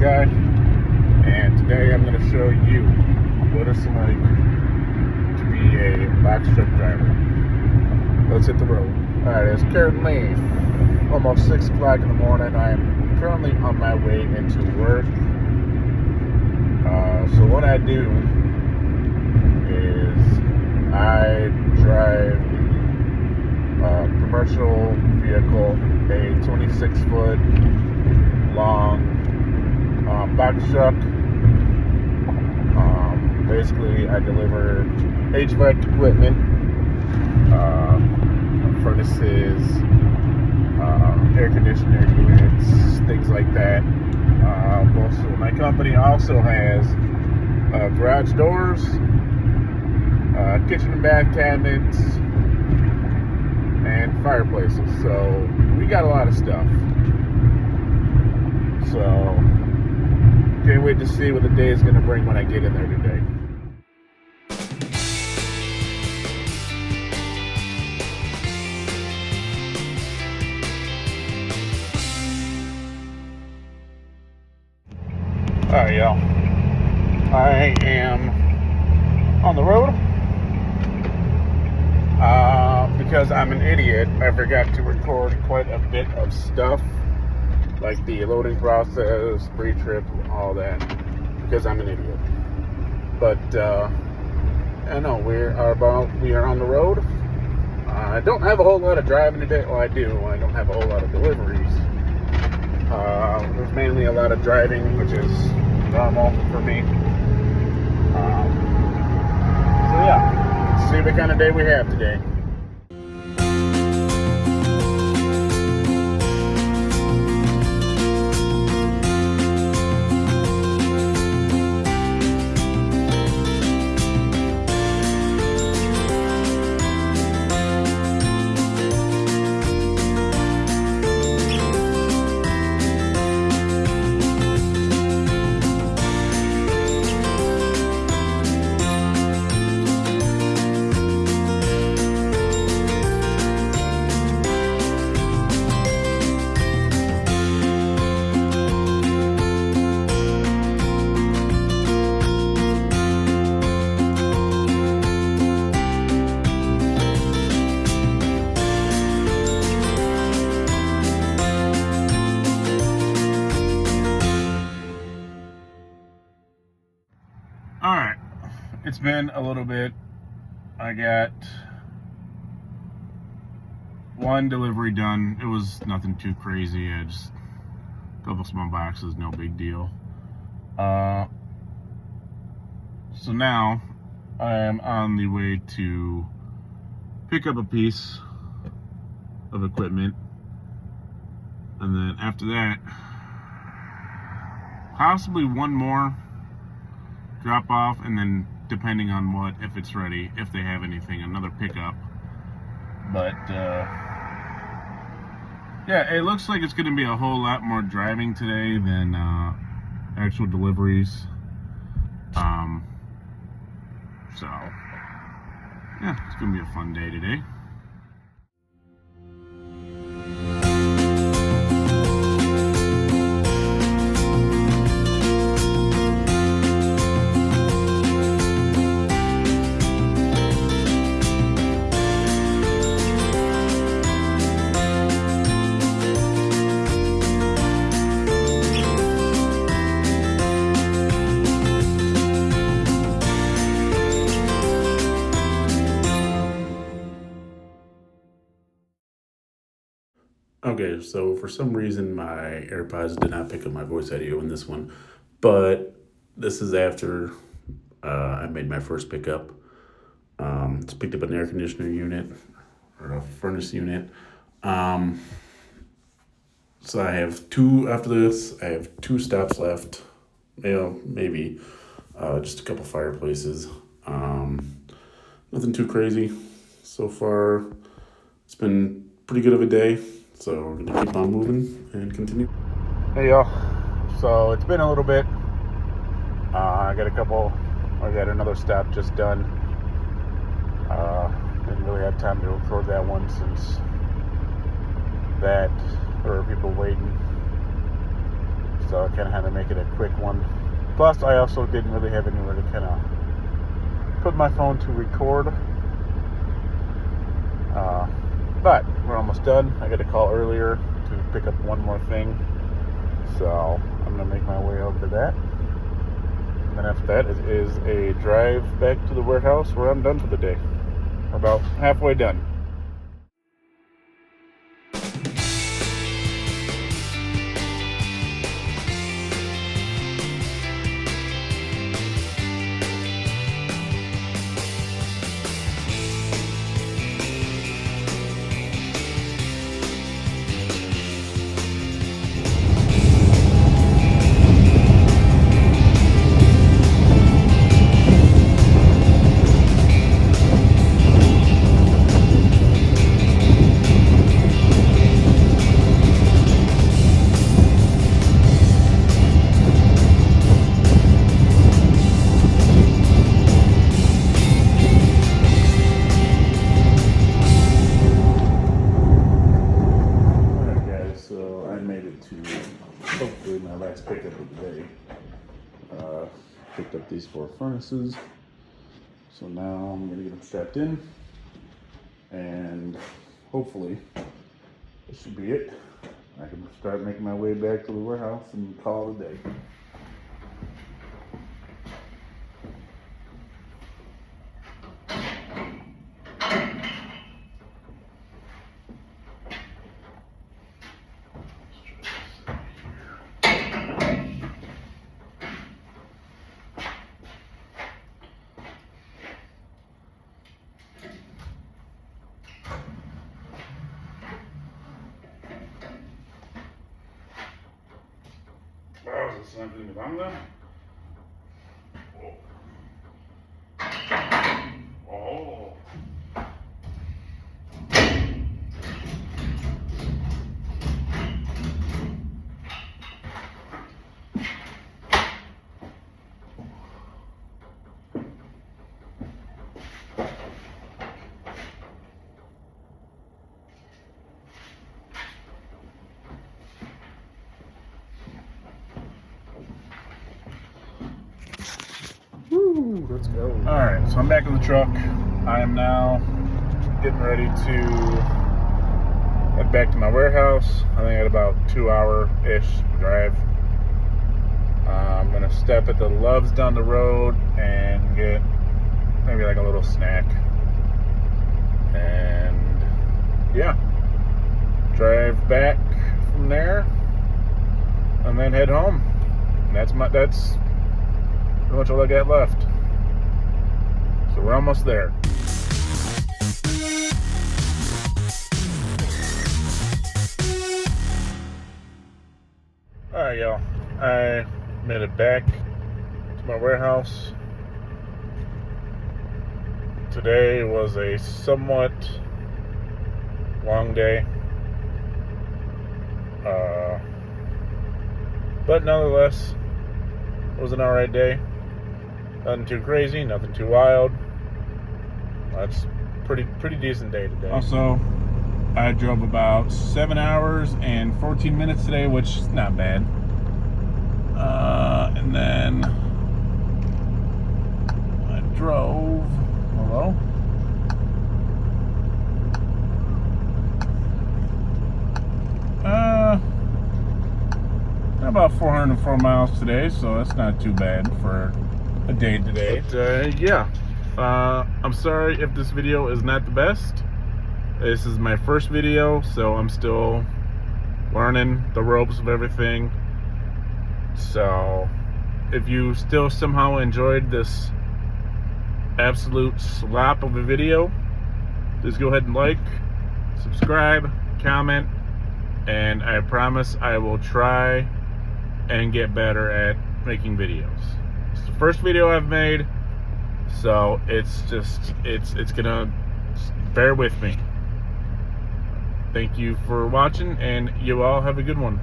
Guy, and today I'm going to show you what it's like to be a box truck driver. Let's hit the road. Alright, it's currently almost 6 o'clock in the morning. I am currently on my way into work. So what I do is I drive a commercial vehicle, a 26-foot long box truck. Basically, I deliver HVAC equipment, furnaces, air conditioner units, things like that. Also, my company also has garage doors, kitchen and bath cabinets, and fireplaces. So we got a lot of stuff. So can't wait to see what the day is going to bring when I get in there today. Alright, y'all. I am on the road. Because I'm an idiot, I forgot to record quite a bit of stuff, like the loading process, pre-trip, all that, because I'm an idiot. But I know we are on the road. I don't have a whole lot of driving today. Well, I do. I don't have a whole lot of deliveries. There's mainly a lot of driving, which is normal for me. So yeah, let's see what kind of day we have today. Alright, it's been a little bit. I got one delivery done. It was nothing too crazy. I just a couple small boxes, no big deal. So now I am on the way to pick up a piece of equipment, and then after that, possibly one more drop off, and then depending on what, if it's ready, if they have anything, another pickup. But yeah, it looks like it's going to be a whole lot more driving today than actual deliveries. So yeah, it's going to be a fun day today. Okay, so for some reason my AirPods did not pick up my voice audio in this one, but this is after I made my first pickup. Just picked up an air conditioner unit, or a furnace unit. So I have two, after this, I have 2 stops left. Maybe just a couple fireplaces. Nothing too crazy so far. It's been pretty good of a day. So we're gonna keep on moving and continue. Hey y'all, so it's been a little bit. I got another stop just done. Didn't really have time to record that one since there were people waiting so I kind of had to make it a quick one. Plus, I also didn't really have anywhere to kind of put my phone to record. But we're almost done. I got a call earlier to pick up one more thing, so I'm gonna make my way over to that. And then after that, it is a drive back to the warehouse where I'm done for the day. About halfway done. Hopefully my last pickup of the day. Picked up these 4 furnaces, so now I'm gonna get them strapped in, and hopefully this should be it. I can start making my way back to the warehouse and call it a day. Wow, is this something wrong there? Oh. Woo, let's go. Alright, so I'm back in the truck. I am now getting ready to head back to my warehouse. I think I got about 2-hour-ish drive. I'm gonna stop at the Love's down the road and get maybe like a little snack. And yeah, drive back from there and then head home. And that's pretty much all I got left. So we're almost there. Alright, y'all. I made it back to my warehouse. Today was a somewhat long day. But nonetheless, it was an alright day. Nothing too crazy, nothing too wild. That's pretty decent day today. Also, I drove about 7 hours and 14 minutes today, which is not bad. And then I drove, hello? About 404 miles today, so that's not too bad for a day today. But, yeah, I'm sorry if this video is not the best. This is my first video, so I'm still learning the ropes of everything. So if you still somehow enjoyed this absolute slop of a video, just go ahead and like, subscribe, comment, and I promise I will try and get better at making videos. It's the first video I've made, so it's gonna bear with me. Thank you for watching, and you all have a good one.